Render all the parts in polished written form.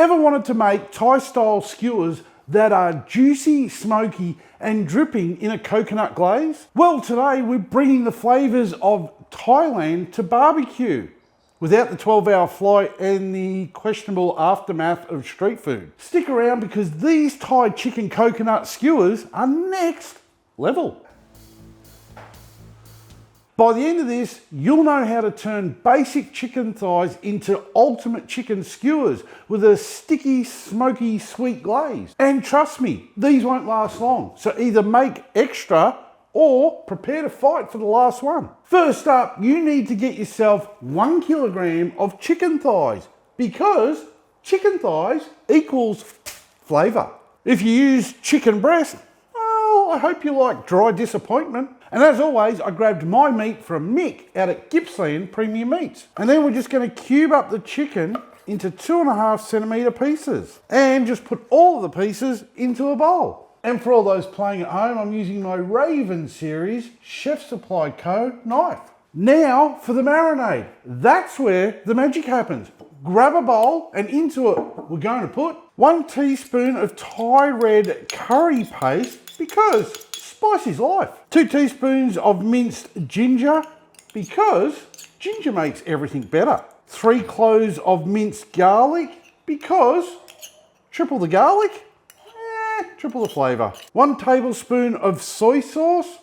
Ever wanted to make Thai style skewers that are juicy, smoky and dripping in a coconut glaze? Well, today we're bringing the flavours of Thailand to barbecue without the 12-hour flight and the questionable aftermath of street food. Stick around because these Thai chicken coconut skewers are next level. By the end of this, you'll know how to turn basic chicken thighs into ultimate chicken skewers with a sticky, smoky, sweet glaze. And trust me, these won't last long. So either make extra or prepare to fight for the last one. First up, you need to get yourself 1 kilogram of chicken thighs because chicken thighs equals flavour. If you use chicken breast, well, I hope you like dry disappointment. And as always, I grabbed my meat from Mick out at Gippsland Premium Meats. And then we're just going to cube up the chicken into 2.5 centimetre pieces and just put all of the pieces into a bowl. And for all those playing at home, I'm using my Raven series Chef Supply Co. knife. Now for the marinade. That's where the magic happens. Grab a bowl and into it we're going to put 1 teaspoon of Thai red curry paste because spice is life. 2 teaspoons of minced ginger because ginger makes everything better. 3 cloves of minced garlic because triple the garlic, triple the flavour. 1 tablespoon of soy sauce,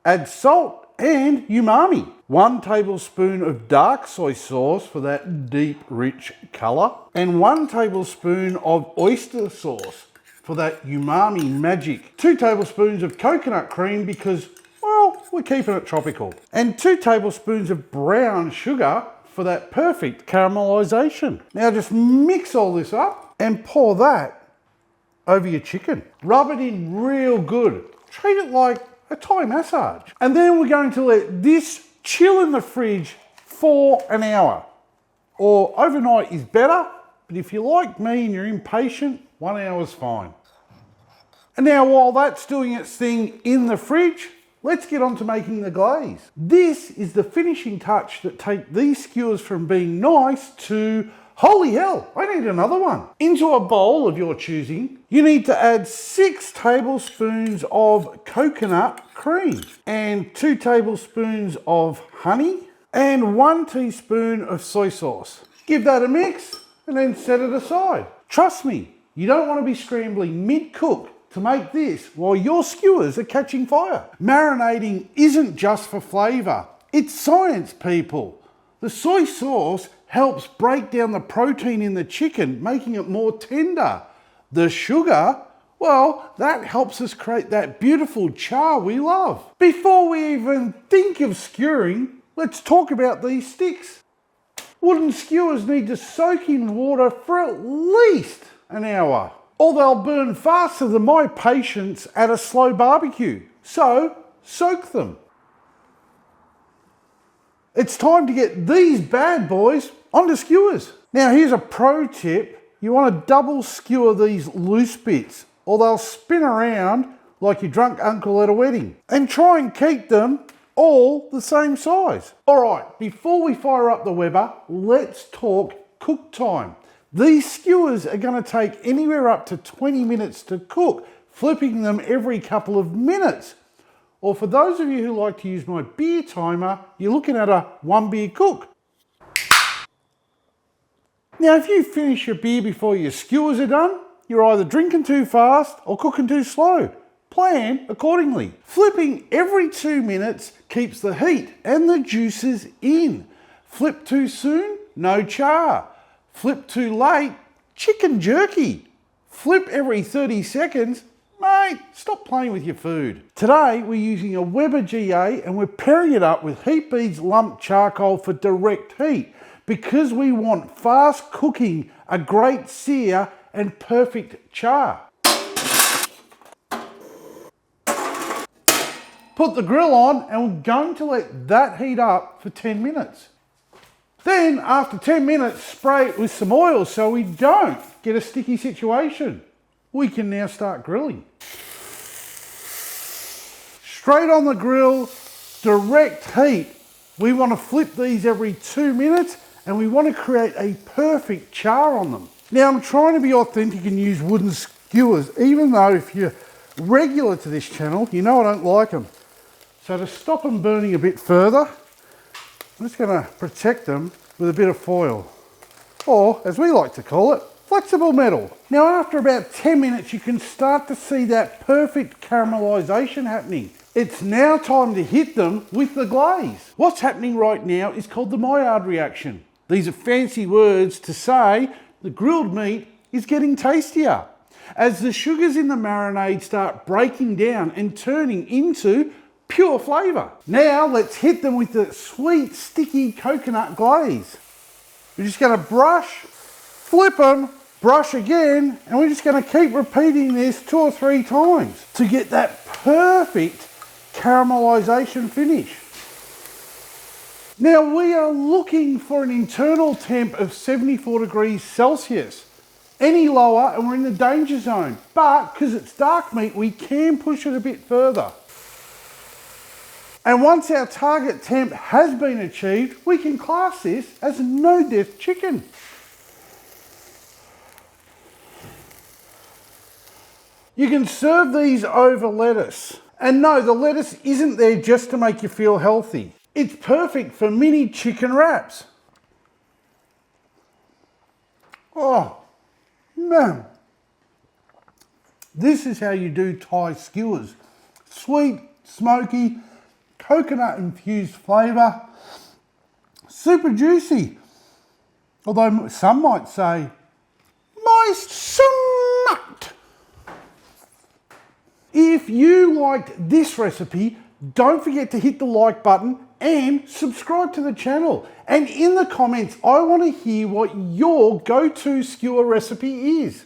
add salt and umami. 1 tablespoon of dark soy sauce for that deep, rich colour. And 1 tablespoon of oyster sauce for that umami magic. 2 tablespoons of coconut cream because, well, we're keeping it tropical. And 2 tablespoons of brown sugar for that perfect caramelisation. Now just mix all this up and pour that over your chicken. Rub it in real good. Treat it like a Thai massage. And then we're going to let this chill in the fridge for an hour. Or overnight is better, but if you're like me and you're impatient, 1 hour is fine. And now while that's doing its thing in the fridge, let's get on to making the glaze. This is the finishing touch that takes these skewers from being nice to, holy hell, I need another one. Into a bowl of your choosing, you need to add 6 tablespoons of coconut cream and 2 tablespoons of honey and 1 teaspoon of soy sauce. Give that a mix and then set it aside. Trust me, you don't want to be scrambling mid-cook to make this while your skewers are catching fire. Marinating isn't just for flavour, it's science, people. The soy sauce helps break down the protein in the chicken, making it more tender. The sugar, well, that helps us create that beautiful char we love. Before we even think of skewering, let's talk about these sticks. Wooden skewers need to soak in water for at least an hour, or they'll burn faster than my patience at a slow barbecue. So, soak them. It's time to get these bad boys onto skewers. Now here's a pro tip. You want to double skewer these loose bits or they'll spin around like your drunk uncle at a wedding. And try and keep them all the same size. All right, before we fire up the Weber, let's talk cook time. These skewers are going to take anywhere up to 20 minutes to cook, flipping them every couple of minutes. Or for those of you who like to use my beer timer, you're looking at a 1 beer cook. Now, if you finish your beer before your skewers are done, you're either drinking too fast or cooking too slow. Plan accordingly. Flipping every 2 minutes keeps the heat and the juices in. Flip too soon, no char. Flip too late, chicken jerky. Flip every 30 seconds, mate, stop playing with your food. Today we're using a Weber GA and we're pairing it up with Heat Beads lump charcoal for direct heat because we want fast cooking, a great sear and perfect char. Put the grill on and we're going to let that heat up for 10 minutes. Then after 10 minutes, spray it with some oil so we don't get a sticky situation. We can now start grilling. Straight on the grill, direct heat. We want to flip these every 2 minutes and we want to create a perfect char on them. Now I'm trying to be authentic and use wooden skewers, even though if you're regular to this channel, you know I don't like them. So to stop them burning a bit further, I'm just going to protect them with a bit of foil, or as we like to call it, flexible metal. Now after about 10 minutes you can start to see that perfect caramelisation happening. It's now time to hit them with the glaze. What's happening right now is called the Maillard reaction. These are fancy words to say the grilled meat is getting tastier as the sugars in the marinade start breaking down and turning into pure flavour. Now let's hit them with the sweet sticky coconut glaze. We're just going to brush, flip them, brush again, and we're just going to keep repeating this 2 or 3 times to get that perfect caramelisation finish. Now we are looking for an internal temp of 74 degrees Celsius. Any lower and we're in the danger zone, but because it's dark meat we can push it a bit further. And once our target temp has been achieved, we can class this as no-death chicken. You can serve these over lettuce. And no, the lettuce isn't there just to make you feel healthy. It's perfect for mini chicken wraps. Oh, man. This is how you do Thai skewers. Sweet, smoky, coconut infused flavour, super juicy. Although some might say, moist smut. If you liked this recipe, don't forget to hit the like button and subscribe to the channel. And in the comments, I want to hear what your go-to skewer recipe is.